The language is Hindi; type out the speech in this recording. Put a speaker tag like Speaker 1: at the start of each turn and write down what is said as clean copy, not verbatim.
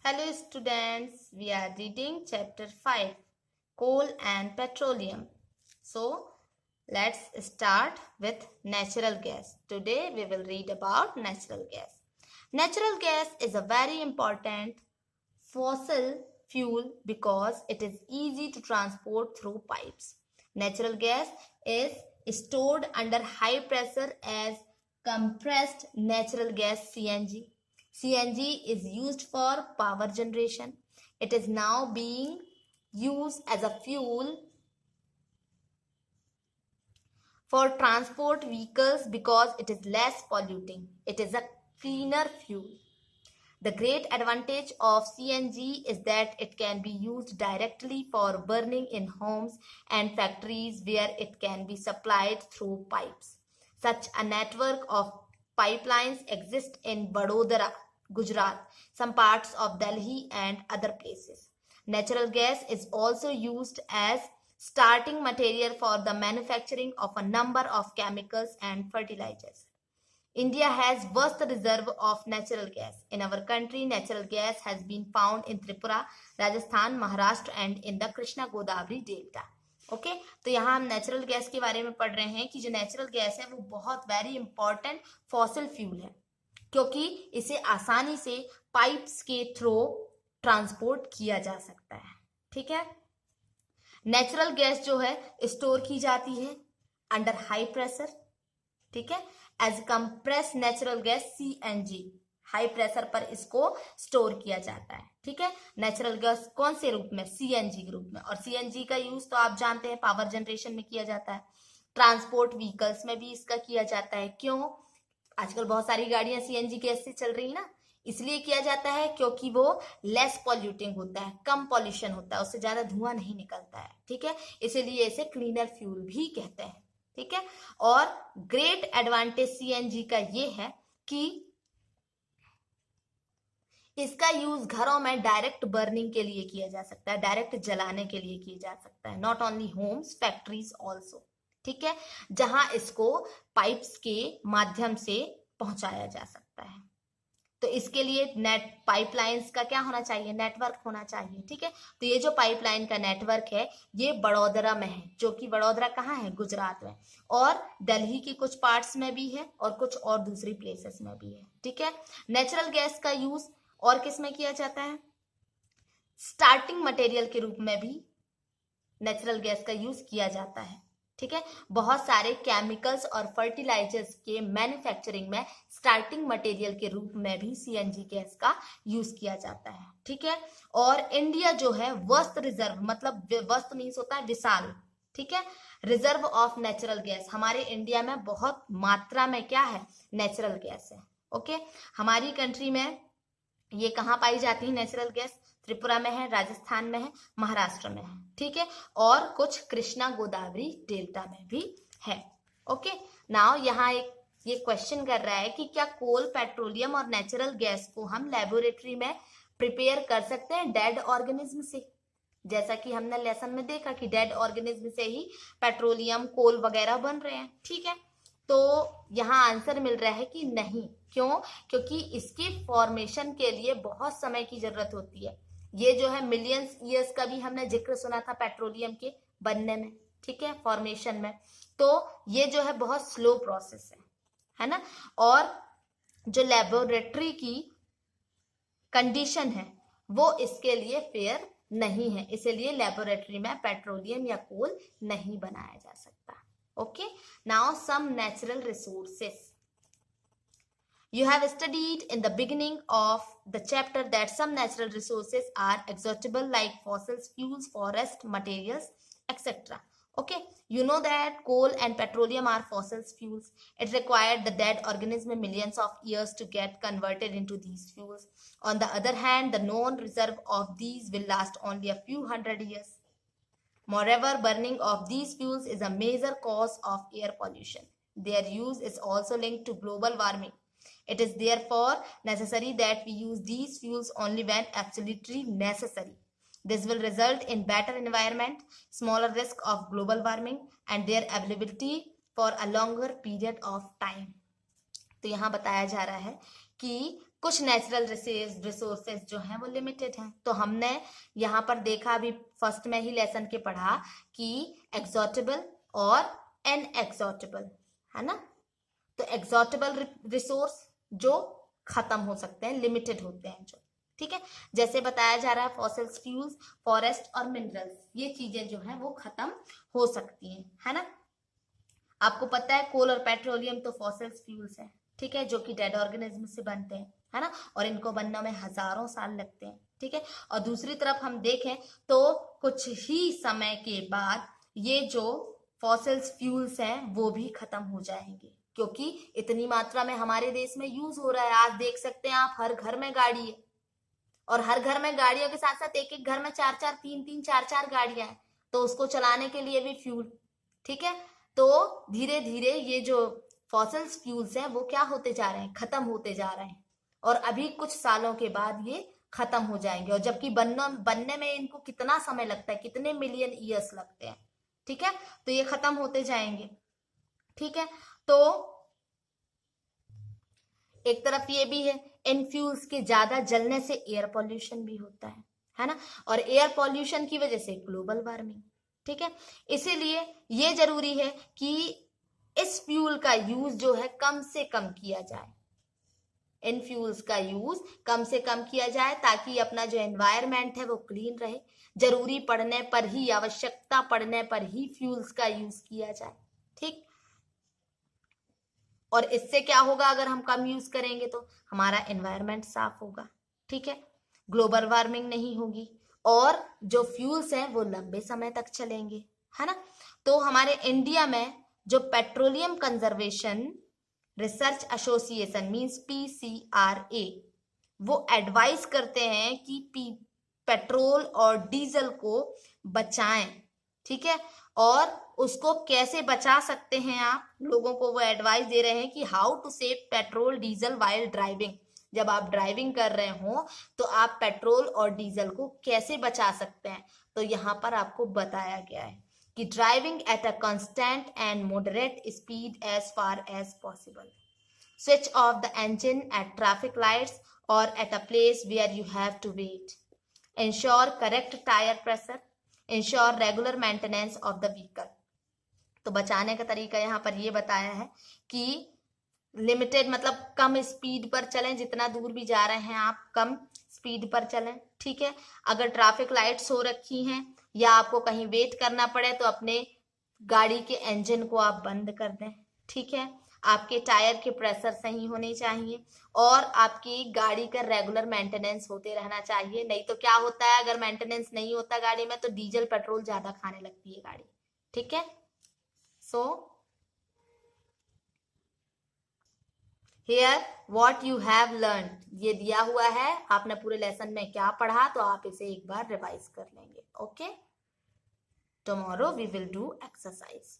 Speaker 1: Hello students, we are reading chapter 5, Coal and Petroleum. So, let's start with natural gas. Today we will read about natural gas. Natural gas is a very important fossil fuel because it is easy to transport through pipes. Natural gas is stored under high pressure as compressed natural gas CNG. CNG is used for power generation. It is now being used as a fuel for transport vehicles because it is less polluting. It is a cleaner fuel. The great advantage of CNG is that it can be used directly for burning in homes and factories where it can be supplied through pipes. Such a network of pipelines exists in Vadodara, Gujarat, some parts of Delhi and other places. Natural gas is also used as starting material for the manufacturing of a number of chemicals and fertilizers. India has vast reserve of natural gas. In our country, natural gas has been found in Tripura, Rajasthan, Maharashtra and in the Krishna Godavari Delta. Okay तो यहाँ हम नेचुरल गैस के बारे में पढ़ रहे हैं कि जो नेचुरल गैस है वो बहुत वेरी इंपॉर्टेंट फॉसिल फ्यूल है क्योंकि इसे आसानी से पाइप्स के थ्रू ट्रांसपोर्ट किया जा सकता है. ठीक है. नेचुरल गैस जो है स्टोर की जाती है अंडर हाई प्रेशर. ठीक है. As compress natural gas CNG high pressure पर इसको स्टोर किया जाता है. ठीक है. नेचुरल गैस कौन से रूप में? CNG के रूप में. और CNG का यूज तो आप जानते हैं पावर जनरेशन में किया जाता है. ट्रांसपोर्ट व्हीकल्स में भी इसका किया जाता है. क्यों? आजकल बहुत सारी गाड़ियां CNG गैस से चल रही ना, इसलिए किया जाता है क्योंकि वो लेस पॉल्यूटिंग होता है, कम पॉल्यूशन होता है, उससे ज्यादा धुआं नहीं निकलता है. ठीक है. इसीलिए इसे क्लीनर फ्यूल भी कहते हैं. ठीक है. और ग्रेट एडवांटेज CNG का ये है कि इसका यूज घरों में डायरेक्ट बर्निंग के लिए किया जा सकता है, डायरेक्ट जलाने के लिए किया जा सकता है. Not only homes, factories also. ठीक है. जहां इसको पाइप्स के माध्यम से पहुंचाया जा सकता है. तो इसके लिए नेट पाइपलाइंस का क्या होना चाहिए? नेटवर्क होना चाहिए. ठीक है. तो ये जो पाइपलाइन का नेटवर्क है ये बड़ौदरा में है, जो कि बड़ौदरा कहाँ है? गुजरात में. और दिल्ली की कुछ पार्ट्स में भी है और कुछ और दूसरी प्लेसेस में भी है. ठीक है. नेचुरल गैस का यूज और किस में किया जाता है? स्टार्टिंग मटेरियल के रूप में भी नेचुरल गैस का यूज किया जाता है. ठीक है. बहुत सारे केमिकल्स और फर्टिलाइजर्स के मैन्युफैक्चरिंग में स्टार्टिंग मटेरियल के रूप में भी CNG गैस का यूज किया जाता है. ठीक है. और इंडिया जो है वस्त रिजर्व, मतलब वस्त मीन्स होता है विशाल. ठीक है. रिजर्व ऑफ नेचुरल गैस, हमारे इंडिया में बहुत मात्रा में क्या है? नेचुरल गैस है. ओके. हमारी कंट्री में ये कहाँ पाई जाती है नेचुरल गैस? त्रिपुरा में है, राजस्थान में है, महाराष्ट्र में है. ठीक है. और कुछ कृष्णा गोदावरी डेल्टा में भी है. ओके. नाउ यहाँ एक ये क्वेश्चन कर रहा है कि क्या कोल, पेट्रोलियम और नेचुरल गैस को हम लेबोरेटरी में प्रिपेयर कर सकते हैं डेड ऑर्गेनिज्म से? जैसा कि हमने लेसन में देखा कि डेड ऑर्गेनिज्म से ही पेट्रोलियम, कोल वगैरह बन रहे हैं. ठीक है. तो यहाँ आंसर मिल रहा है कि नहीं. क्यों? क्योंकि इसके फॉर्मेशन के लिए बहुत समय की जरूरत होती है. ये जो है मिलियंस ईयर्स का भी हमने जिक्र सुना था पेट्रोलियम के बनने में. ठीक है. फॉर्मेशन में. तो ये जो है बहुत स्लो प्रोसेस है ना. और जो लेबोरेटरी की कंडीशन है वो इसके लिए फेयर नहीं है, इसीलिए लेबोरेटरी में पेट्रोलियम या कोल नहीं बनाया जा सकता. Okay, now some natural resources. You have studied in the beginning of the chapter that some natural resources are exhaustible like fossils, fuels, forest materials, etc. Okay, you know that coal and petroleum are fossil fuels. It required the dead organism millions of years to get converted into these fuels. On the other hand, the known reserve of these will last only a few hundred years. Moreover, burning of these fuels is a major cause of air pollution. Their use is also linked to global warming. It is therefore necessary that we use these fuels only when absolutely necessary. This will result in better environment, smaller risk of global warming, and their availability for a longer period of time. तो यहाँ बताया जा रहा है कि कुछ नेचुरल रिसोर्सेज जो हैं वो लिमिटेड हैं। तो हमने यहाँ पर देखा, अभी फर्स्ट में ही लेसन के पढ़ा कि एक्सॉटेबल और इनएक्सॉटेबल, है ना। तो एक्सॉटेबल रिसोर्स जो खत्म हो सकते हैं, लिमिटेड होते हैं जो, ठीक है। जैसे बताया जा रहा है फॉसिल्स फ्यूल्स, फॉरेस्ट और मिनरल्स, ये चीजें जो है वो खत्म हो सकती हैं, है ना। आपको पता है कोल और पेट्रोलियम तो फॉसिल्स फ्यूल्स हैं, ठीक है, जो कि डेड ऑर्गेनिज्म से बनते हैं, है ना, और इनको बनने में हजारों साल लगते हैं, ठीक है। और दूसरी तरफ हम देखें तो कुछ ही समय के बाद ये जो फॉसिल्स फ्यूल्स हैं वो भी खत्म हो जाएंगे, क्योंकि इतनी मात्रा में हमारे देश में यूज हो रहा है। आज देख सकते हैं आप, हर घर में गाड़ी है, और हर घर में गाड़ियों के साथ साथ एक एक घर में चार चार, तीन तीन, चार चार गाड़ियां हैं, तो उसको चलाने के लिए भी फ्यूल, ठीक है। तो धीरे धीरे ये जो फॉसिल्स फ्यूल्स हैं वो क्या होते जा रहे हैं, खत्म होते जा रहे हैं, और अभी कुछ सालों के बाद ये खत्म हो जाएंगे। और जबकि बनने में इनको कितना समय लगता है, कितने मिलियन ईयर्स लगते हैं, ठीक है, तो ये खत्म होते जाएंगे, ठीक है। तो एक तरफ ये भी है, इन फ्यूल्स के ज्यादा जलने से एयर पॉल्यूशन भी होता है ना, और एयर पॉल्यूशन की वजह से ग्लोबल वार्मिंग, ठीक है। इसीलिए ये जरूरी है कि इस फ्यूल का यूज जो है कम से कम किया जाए, इन फ्यूल्स का यूज कम से कम किया जाए, ताकि अपना जो एनवायरनमेंट है वो क्लीन रहे। जरूरी पड़ने पर ही, आवश्यकता पड़ने पर ही फ्यूल्स का यूज किया जाए, ठीक। और इससे क्या होगा, अगर हम कम यूज करेंगे तो हमारा एनवायरनमेंट साफ होगा, ठीक है, ग्लोबल वार्मिंग नहीं होगी, और जो फ्यूल्स हैं वो लंबे समय तक चलेंगे, है ना। तो हमारे इंडिया में जो petroleum conservation research association means PCRA, वो एडवाइस करते हैं कि पेट्रोल और डीजल को बचाएं, ठीक है। और उसको कैसे बचा सकते हैं आप, लोगों को वो एडवाइस दे रहे हैं कि how to save petrol diesel while driving. जब आप ड्राइविंग कर रहे हो तो आप पेट्रोल और डीजल को कैसे बचा सकते हैं, तो यहाँ पर आपको बताया गया है कि driving at a constant and moderate speed as far as possible, switch off the engine at traffic lights or at a place where you have to wait, ensure correct tire pressure, ensure regular maintenance of the vehicle। तो बचाने का तरीका यहाँ पर ये बताया है कि लिमिटेड मतलब कम स्पीड पर चलें, जितना दूर भी जा रहे हैं आप कम स्पीड पर चलें, ठीक है। अगर ट्रैफिक लाइट्स हो रखी हैं या आपको कहीं वेट करना पड़े तो अपने गाड़ी के इंजन को आप बंद कर दें, ठीक है। आपके टायर के प्रेशर सही होने चाहिए, और आपकी गाड़ी का रेगुलर मेंटेनेंस होते रहना चाहिए। नहीं तो क्या होता है, अगर मेंटेनेंस नहीं होता गाड़ी में तो डीजल पेट्रोल ज्यादा खाने लगती है गाड़ी, ठीक है। So here what you have learn, ये दिया हुआ है, आपने पूरे लेसन में क्या पढ़ा, तो आप इसे एक बार रिवाइज कर लेंगे। Okay, tomorrow we will do exercise.